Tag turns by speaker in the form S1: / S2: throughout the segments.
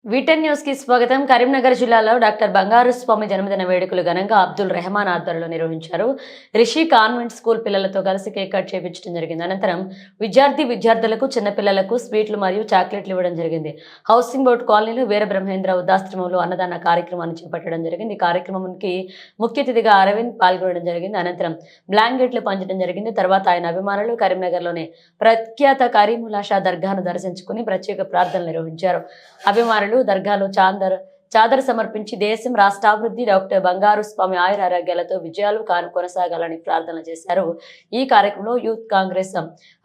S1: వీటెన్ news కి స్వాగతం. కరీంనగర్ జిల్లాలో డాక్టర్ బంగారు స్వామి జన్మదిన వేడుకలు ఘనంగా అబ్దుల్ రెహమాన్ ఆధ్వర్యంలో నిర్వహించారు. రిషి కాన్వెంట్ స్కూల్ పిల్లలతో కలిసి కేక్ కట్ చేయించడం జరిగింది. అనంతరం విద్యార్థులకు చిన్నపిల్లలకు స్వీట్లు మరియు చాక్లెట్లు ఇవ్వడం జరిగింది. హౌసింగ్ బోర్డు కాలనీలో వీర బ్రహ్మేంద్ర వృద్ధాశ్రమంలో అన్నదాన కార్యక్రమాన్ని చేపట్టడం జరిగింది. ఈ కార్యక్రమానికి ముఖ్య అతిథిగా అరవింద్ పాల్గొనడం జరిగింది. అనంతరం బ్లాంకెట్లు పంచడం జరిగింది. తర్వాత ఆయన అభిమానులు కరీంనగర్లోని ప్రఖ్యాత కరీముల్లా దర్గాను దర్శించుకుని ప్రత్యేక ప్రార్థనలు నిర్వహించారు. అభిమానులు దర్గాలో చాదర్ సమర్పించి దేశం రాష్ట్రాభివృద్ధి డాక్టర్ బంగారు స్వామి ఆయురారోగ్యాలతో విజయాలు కొనసాగాలని ప్రార్థన చేశారు. ఈ కార్యక్రమంలో యూత్ కాంగ్రెస్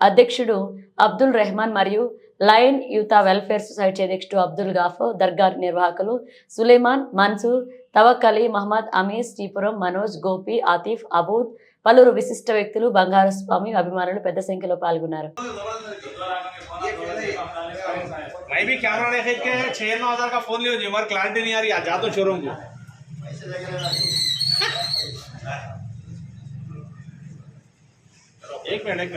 S1: అధ్యక్షుడు అబ్దుల్ రెహమాన్ మరియు లయన్ యూత్ వెల్ఫేర్ సొసైటీ అధ్యక్షుడు అబ్దుల్ గాఫర్, దర్గా నిర్వాహకులు సులేమాన్, మన్సూర్, తవక్కలి, మహమ్మద్ అమీర్, శ్రీపురం, మనోజ్, గోపి, ఆతిఫ్, అబూద్, పలువురు విశిష్ట వ్యక్తులు, బంగారు స్వామి అభిమానులు పెద్ద సంఖ్యలో పాల్గొన్నారు.
S2: मैं भी कैमरा लेके के 6-9 हज़ार का फोन लियो जी, हमारी क्लैरिटी नहीं आ रही, जा तो शोरूम को। एक मिनट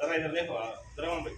S2: जरा इधर देखो, जरा भाई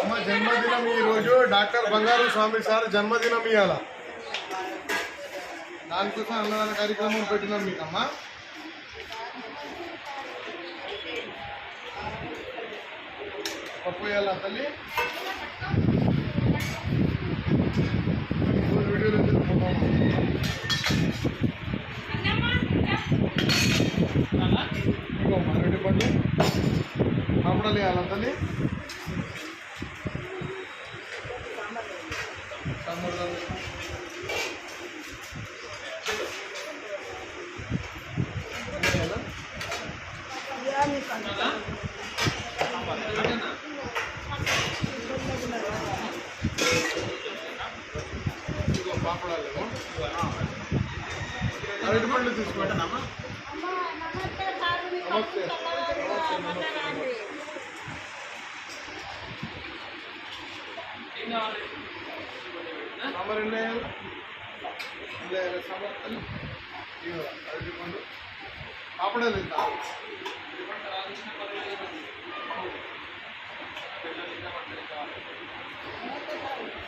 S3: అమ్మ జన్మదినం ఈరోజు డాక్టర్ బంగారు స్వామి సార్ జన్మదినం ఇవాళ. దానికోసం అన్నదాన కార్యక్రమం పెట్టినాం మీకమ్మా. పప్పు ఇవ్వాలా తల్లి? వీడియోలో ఇంకోమ్మా రెడ్డి పండు పాపడాలు ఇవ్వాలా తల్లి? పాపడాలు అరటి పండ్లు తీసుకుంటానమ్మా. నమస్తే సాంబార్ ఎన్ని వేయాలి? సాంబార్ అరటి పండు పాపడాలు ఎంత?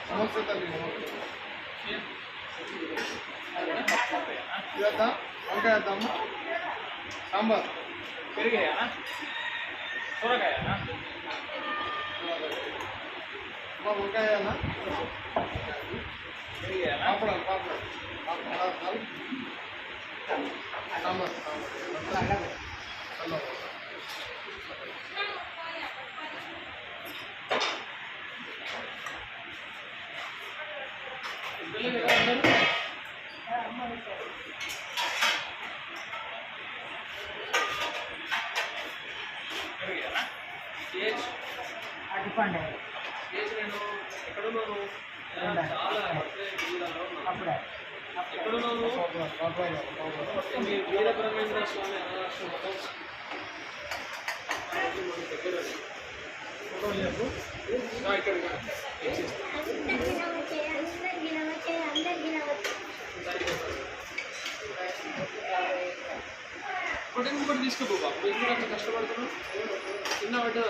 S3: నమస్తే తల్లి. ఇద్దా వంకాయ వేద్దామా? సాంబార్
S2: పెరిగాయనా సొరకాయనా
S3: వంకాయ పాపడాలు సాంబార్
S4: అటుపండి అప్పుడే
S5: ఇంకోటి తీసుకో బాబు ఇంకోటి అంత కష్టపడుతున్నావు చిన్న పడ్డదా